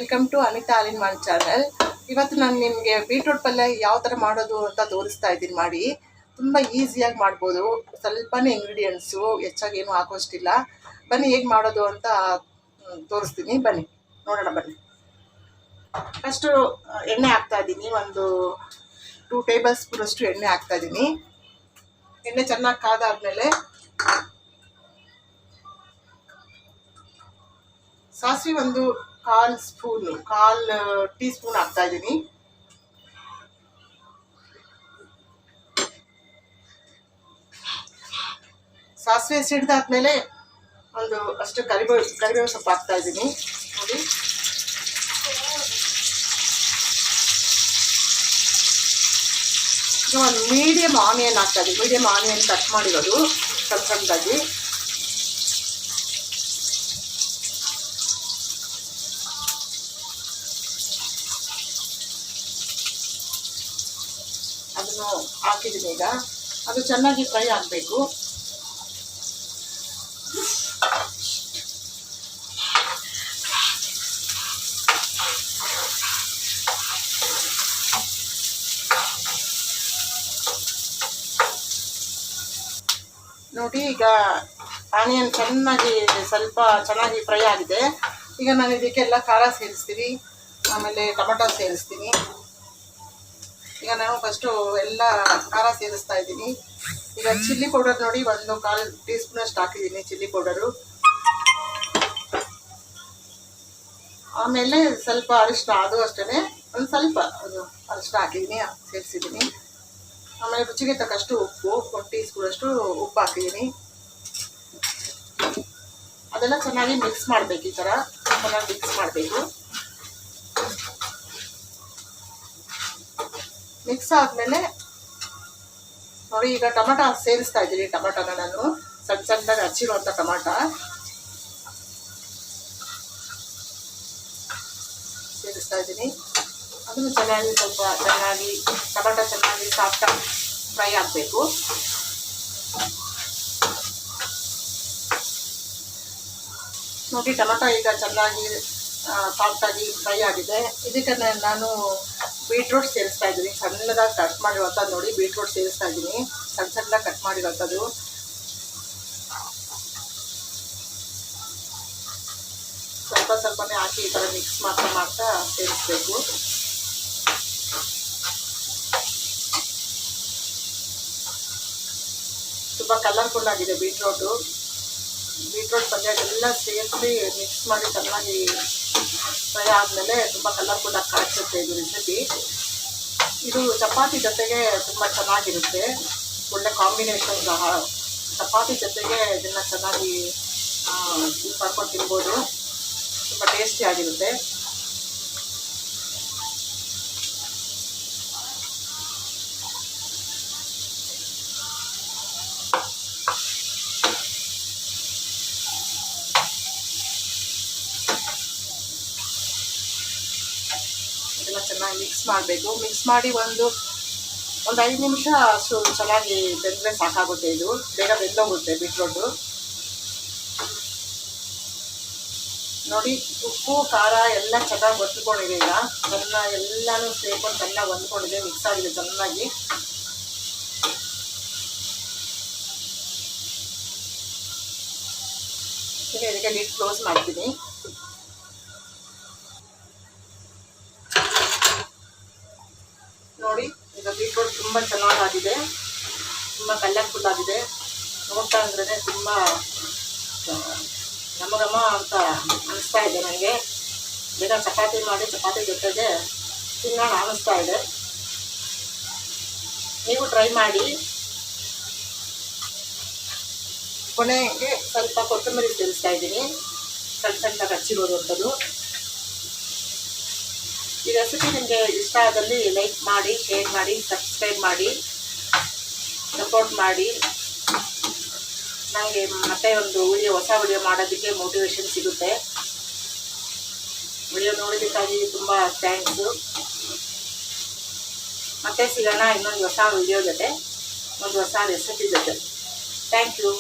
Welcome to Anitha ಆಲಿನ್ channel. ಇವತ್ತು ನಾನು ನಿಮಗೆ ಬೀಟ್ರೂಟ್ ಪಲ್ಯ ಯಾವ ಥರ ಮಾಡೋದು ಅಂತ ತೋರಿಸ್ತಾ ಇದ್ದೀನಿ. ಮಾಡಿ ತುಂಬ ಈಸಿಯಾಗಿ ಮಾಡ್ಬೋದು. ಸ್ವಲ್ಪನೇ ಇಂಗ್ರೀಡಿಯೆಂಟ್ಸು, ಹೆಚ್ಚಾಗಿ ಏನೂ ಹಾಕೋಷ್ಟಿಲ್ಲ. ಬನ್ನಿ ಹೇಗೆ ಮಾಡೋದು ಅಂತ ತೋರಿಸ್ತೀನಿ. ಬನ್ನಿ ನೋಡೋಣ. ಬನ್ನಿ. ಫಸ್ಟು ಎಣ್ಣೆ ಹಾಕ್ತಾಯಿದ್ದೀನಿ. ಒಂದು 2 ಟೇಬಲ್ ಸ್ಪೂನಷ್ಟು ಎಣ್ಣೆ ಹಾಕ್ತಾಯಿದ್ದೀನಿ. ಎಣ್ಣೆ ಚೆನ್ನಾಗಿ ಕಾದಾದ್ಮೇಲೆ ಸಾಸಿವೆ ಒಂದು 1/4 ಟೀ ಸ್ಪೂನ್ ಹಾಕ್ತಾ ಇದ್ದೀನಿ. ಸಾಸಿವೆ ಸಿಡ್ದಾದ್ಮೇಲೆ ಒಂದು ಅಷ್ಟು ಕರಿಬೇವು ಸೊಪ್ಪು ಹಾಕ್ತಾ ಇದ್ದೀನಿ. ನೋಡಿ, ಒಂದು ಮೀಡಿಯಮ್ ಆನಿಯನ್ ಹಾಕ್ತಾ ಇದ್ದೀನಿ. ಮೀಡಿಯಮ್ ಆನಿಯನ್ ಕಟ್ ಮಾಡಿರೋದು ಸಣ್ಣದಾಗಿ. ಅದನ್ನು ಹಾಕಿದ್ದೀನಿ. ಈಗ ಅದು ಚೆನ್ನಾಗಿ ಫ್ರೈ ಆಗಬೇಕು. ನೋಡಿ, ಈಗ ಆನಿಯನ್ ಸ್ವಲ್ಪ ಚೆನ್ನಾಗಿ ಫ್ರೈ ಆಗಿದೆ. ಈಗ ನಾನು ಇದಕ್ಕೆಲ್ಲ ಖಾರ ಸೇರಿಸ್ತೀನಿ, ಆಮೇಲೆ ಟೊಮೆಟೊ ಸೇರಿಸ್ತೀನಿ. ಈಗ ನಾನು ಫಸ್ಟು ಎಲ್ಲ ಖಾರ ಸೇರಿಸ್ತಾ ಇದ್ದೀನಿ. ಈಗ ಚಿಲ್ಲಿ ಪೌಡರ್ ನೋಡಿ, 1/4 ಟೀ ಸ್ಪೂನಷ್ಟು ಹಾಕಿದ್ದೀನಿ ಚಿಲ್ಲಿ ಪೌಡರು. ಆಮೇಲೆ ಸ್ವಲ್ಪ ಅರಿಶಿನ, ಅದು ಅಷ್ಟೇ ಒಂದು ಸ್ವಲ್ಪ ಅರಿಶಿನ ಹಾಕಿದ್ದೀನಿ, ಸೇರಿಸಿದ್ದೀನಿ. ಆಮೇಲೆ ರುಚಿಗೆ ತಕ್ಕಷ್ಟು ಉಪ್ಪು, 1 ಟೀ ಸ್ಪೂನಷ್ಟು ಉಪ್ಪು ಹಾಕಿದ್ದೀನಿ. ಅದೆಲ್ಲ ಚೆನ್ನಾಗಿ ಮಿಕ್ಸ್ ಮಾಡಬೇಕು. ಈ ಥರ ಚೆನ್ನಾಗಿ ಮಿಕ್ಸ್ ಮಾಡಬೇಕು. ಮಿಕ್ಸ್ ಆದಮೇಲೆ ನೋಡಿ, ಈಗ ಟೊಮೆಟೊ ಸೇರಿಸ್ತಾ ಇದ್ದೀನಿ. ಟೊಮೆಟೊನ ನಾನು ಸಣ್ಣದಾಗಿ ಹಚ್ಚಿರುವಂಥ ಟೊಮೆಟೊ ಸೇರಿಸ್ತಾ ಇದ್ದೀನಿ. ಅದನ್ನು ಚೆನ್ನಾಗಿ ಟೊಮೆಟೊ ಚೆನ್ನಾಗಿ ಸಾಫ್ಟಾಗಿ ಫ್ರೈ ಆಗಬೇಕು. ನೋಡಿ, ಟೊಮೆಟೊ ಈಗ ಚೆನ್ನಾಗಿ ಸಾಫ್ಟಾಗಿ ಫ್ರೈ ಆಗಿದೆ. ಇದಕ್ಕೆ ನಾನು ಬೀಟ್ರೂಟ್ ಸೇರಿಸ್ತಾ ಇದ್ದೀನಿ. ಸಣ್ಣದಾಗಿ ಕಟ್ ಮಾಡಿರುವಂಥದ್ದು ನೋಡಿ, ಬೀಟ್ರೂಟ್ ಸೇರಿಸ್ತಾ ಇದ್ದೀನಿ. ಸಣ್ಣದಾಗಿ ಕಟ್ ಮಾಡಿರೋಂಥದ್ದು. ಸ್ವಲ್ಪನೇ ಹಾಕಿ ಈ ಥರ ಮಿಕ್ಸ್ ಮಾಡ್ತಾ ಸೇರಿಸ್ಬೇಕು. ತುಂಬ ಕಲರ್ಫುಲ್ ಆಗಿದೆ ಬೀಟ್ರೂಟ್ ಪಲ್ಯ ಎಲ್ಲ ಸೇರಿಸಿ ಮಿಕ್ಸ್ ಮಾಡಿ ಚೆನ್ನಾಗಿ ಫ್ರೈ ಆದಮೇಲೆ ತುಂಬ ಕಲರ್ಫುಲ್ಲಾಗಿ ಕಾಣಿಸುತ್ತೆ ಇದು ರೆಸಿಪಿ. ಇದು ಚಪಾತಿ ಜೊತೆಗೆ ತುಂಬ ಚೆನ್ನಾಗಿರುತ್ತೆ. ಒಳ್ಳೆ ಕಾಂಬಿನೇಷನ್ ಸಹ. ಚಪಾತಿ ಜೊತೆಗೆ ಇದನ್ನು ಚೆನ್ನಾಗಿ ಮಾಡ್ಕೊಂಡು ತಿನ್ಬೋದು. ತುಂಬ ಟೇಸ್ಟಿಯಾಗಿರುತ್ತೆ. ಇದೆಲ್ಲ ಚೆನ್ನಾಗಿ ಮಿಕ್ಸ್ ಮಾಡಬೇಕು. ಮಿಕ್ಸ್ ಮಾಡಿ ಒಂದು 5 ನಿಮಿಷ ಅಷ್ಟು ಚೆನ್ನಾಗಿ ಬೆಂದರೆ ಸಾಕಾಗುತ್ತೆ. ಇದು ಬೇಗ ಬೆಂದೋಗುತ್ತೆ ಬೀಟ್ರೂಟು. ನೋಡಿ, ಉಪ್ಪು ಖಾರ ಎಲ್ಲ ಚೆನ್ನಾಗಿ ಹೊಂದ್ಕೊಂಡಿದೆ. ಈಗ ಎಲ್ಲನೂ ಸೇರ್ಕೊಂಡು ಚೆನ್ನಾಗಿ ಹೊಂದ್ಕೊಂಡಿದೆ, ಮಿಕ್ಸ್ ಆಗಿದೆ ಚೆನ್ನಾಗಿ. ಈಗ ಇದಕ್ಕೆ ಲಿಡ್ ಕ್ಲೋಸ್ ಮಾಡ್ತೀನಿ. ನೋಡಿ, ಈಗ ಬೀಟ್ರೂಟ್ ತುಂಬ ಚೆನ್ನಾಗಾಗಿದೆ, ತುಂಬ ಕಲರ್ಫುಲ್ ಆಗಿದೆ. ನೋಡ್ತಾ ಅಂದ್ರೆ ತುಂಬ ಘಮ ಅಂತ ಅನಿಸ್ತಾ ಇದೆ ನನಗೆ. ಬೇಗ ಚಪಾತಿ ಜೊತೆಗೆ ತಿನ್ನೋಣ ಅನ್ನಿಸ್ತಾ ಇದೆ. ನೀವು ಟ್ರೈ ಮಾಡಿ. ಕೊನೆಗೆ ಸ್ವಲ್ಪ ಕೊತ್ತಂಬರಿ ಸೇರಿಸ್ತಾ ಇದ್ದೀನಿ, ಸಣ್ಣದಾಗಿ ಹಚ್ಚಿರೋದಂಥದ್ದು. ಈ ರೆಸಿಪಿ ನಿಮಗೆ ಇಷ್ಟ ಆದಲ್ಲಿ ಲೈಕ್ ಮಾಡಿ, ಶೇರ್ ಮಾಡಿ, ಸಬ್ಸ್ಕ್ರೈಬ್ ಮಾಡಿ, ಸಪೋರ್ಟ್ ಮಾಡಿ. ನನಗೆ ಮತ್ತೆ ಒಂದು ಹೊಸ ವಿಡಿಯೋ ಮಾಡೋದಕ್ಕೆ ಮೋಟಿವೇಶನ್ ಸಿಗುತ್ತೆ. ವಿಡಿಯೋ ನೋಡೋದಕ್ಕಾಗಿ ತುಂಬ ಥ್ಯಾಂಕ್ಸು. ಮತ್ತೆ ಸಿಗೋಣ ಇನ್ನೊಂದು ಹೊಸ ವಿಡಿಯೋ ಜೊತೆ, ಒಂದು ಹೊಸ ರೆಸಿಪಿ ಜೊತೆ. Thank you.